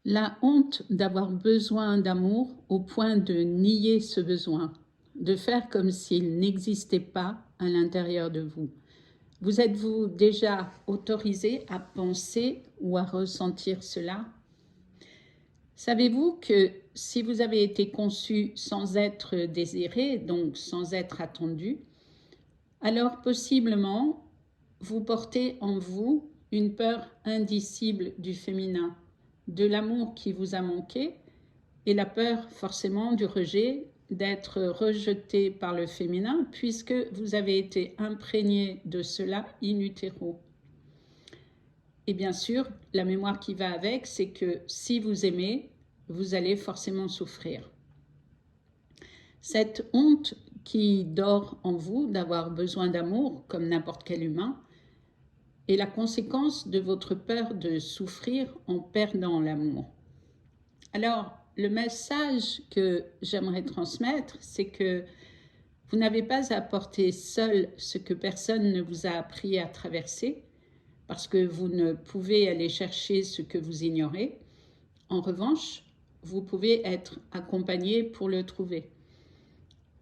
La honte d'avoir besoin d'amour au point de nier ce besoin, de faire comme s'il n'existait pas à l'intérieur de vous. Vous êtes-vous déjà autorisé à penser ou à ressentir cela? Savez-vous que si vous avez été conçu sans être désiré, donc sans être attendu, alors possiblement vous portez en vous une peur indicible du féminin, de l'amour qui vous a manqué et la peur forcément du rejet, d'être rejeté par le féminin puisque vous avez été imprégné de cela in utero. Et bien sûr, la mémoire qui va avec, c'est que si vous aimez, vous allez forcément souffrir. Cette honte qui dort en vous d'avoir besoin d'amour, comme n'importe quel humain, est la conséquence de votre peur de souffrir en perdant l'amour. Alors, le message que j'aimerais transmettre, c'est que vous n'avez pas à porter seul ce que personne ne vous a appris à traverser, parce que vous ne pouvez aller chercher ce que vous ignorez. En revanche, vous pouvez être accompagné pour le trouver.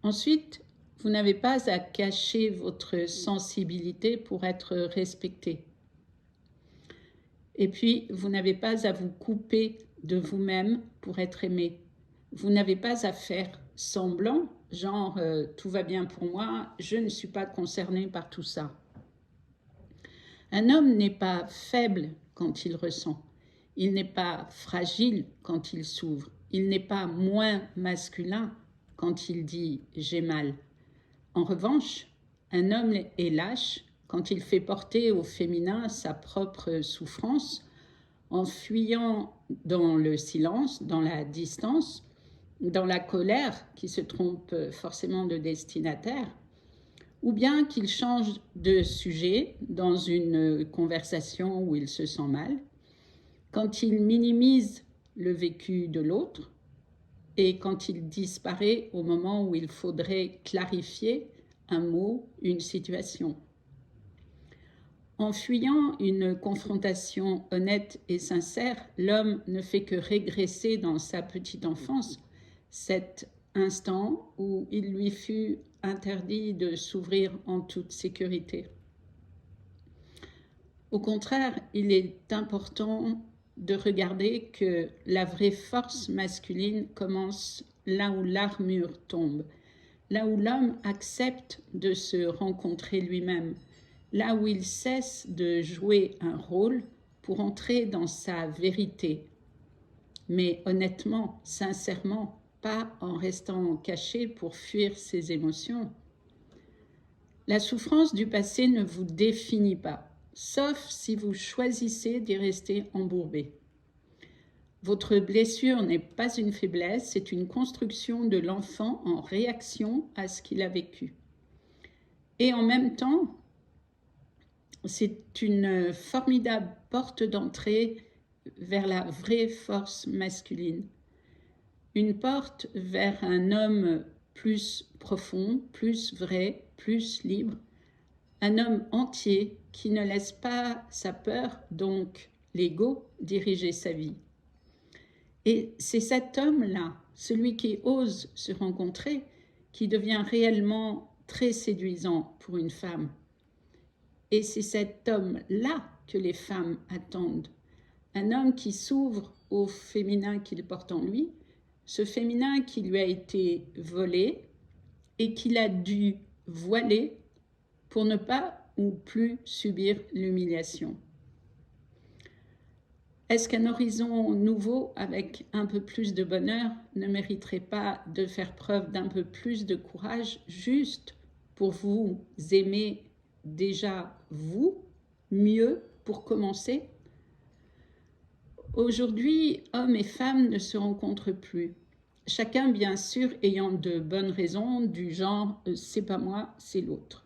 Ensuite, vous n'avez pas à cacher votre sensibilité pour être respecté. Et puis, vous n'avez pas à vous couper de vous-même pour être aimé. Vous n'avez pas à faire semblant, genre tout va bien pour moi, je ne suis pas concerné par tout ça. Un homme n'est pas faible quand il ressent. Il n'est pas fragile quand il s'ouvre. Il n'est pas moins masculin quand il dit « j'ai mal ». En revanche, un homme est lâche quand il fait porter au féminin sa propre souffrance en fuyant dans le silence, dans la distance, dans la colère qui se trompe forcément de destinataire, ou bien qu'il change de sujet dans une conversation où il se sent mal, quand il minimise le vécu de l'autre et quand il disparaît au moment où il faudrait clarifier un mot, une situation. En fuyant une confrontation honnête et sincère, l'homme ne fait que régresser dans sa petite enfance, cet instant où il lui fut interdit de s'ouvrir en toute sécurité. Au contraire, il est important de regarder que la vraie force masculine commence là où l'armure tombe, là où l'homme accepte de se rencontrer lui-même, là où il cesse de jouer un rôle pour entrer dans sa vérité. Mais honnêtement, sincèrement, pas en restant caché pour fuir ses émotions. La souffrance du passé ne vous définit pas, sauf si vous choisissez d'y rester embourbé. Votre blessure n'est pas une faiblesse, c'est une construction de l'enfant en réaction à ce qu'il a vécu. Et en même temps, c'est une formidable porte d'entrée vers la vraie force masculine. Une porte vers un homme plus profond, plus vrai, plus libre. Un homme entier qui ne laisse pas sa peur, donc l'ego, diriger sa vie. Et c'est cet homme-là, celui qui ose se rencontrer, qui devient réellement très séduisant pour une femme. Et c'est cet homme-là que les femmes attendent. Un homme qui s'ouvre au féminin qu'il porte en lui, ce féminin qui lui a été volé et qu'il a dû voiler pour ne pas ou plus subir l'humiliation. Est-ce qu'un horizon nouveau avec un peu plus de bonheur ne mériterait pas de faire preuve d'un peu plus de courage juste pour vous aimer déjà vous, mieux pour commencer? Aujourd'hui, hommes et femmes ne se rencontrent plus. Chacun, bien sûr, ayant de bonnes raisons du genre « c'est pas moi, c'est l'autre ».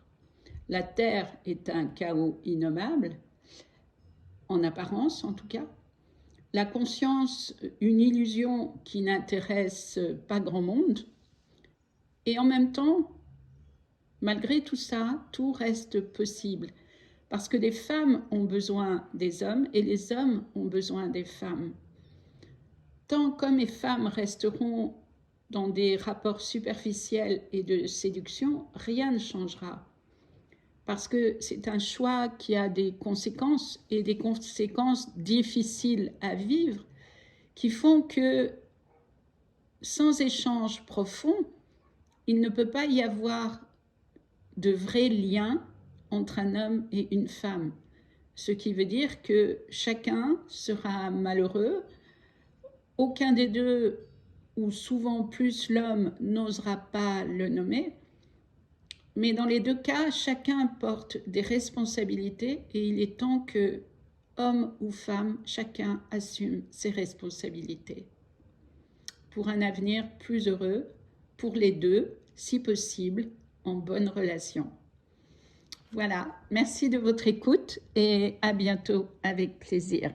La Terre est un chaos innommable, en apparence en tout cas. La conscience, une illusion qui n'intéresse pas grand monde. Et en même temps, malgré tout ça, tout reste possible. Parce que les femmes ont besoin des hommes et les hommes ont besoin des femmes. tant qu'hommes et femmes resteront dans des rapports superficiels et de séduction, rien ne changera. Parce que c'est un choix qui a des conséquences et des conséquences difficiles à vivre qui font que sans échange profond, il ne peut pas y avoir de vrai lien entre un homme et une femme. Ce qui veut dire que chacun sera malheureux, aucun des deux, ou souvent plus l'homme, n'osera pas le nommer, mais dans les deux cas, chacun porte des responsabilités et il est temps que, homme ou femme, chacun assume ses responsabilités pour un avenir plus heureux pour les deux, si possible, en bonne relation. Voilà, merci de votre écoute et à bientôt avec plaisir.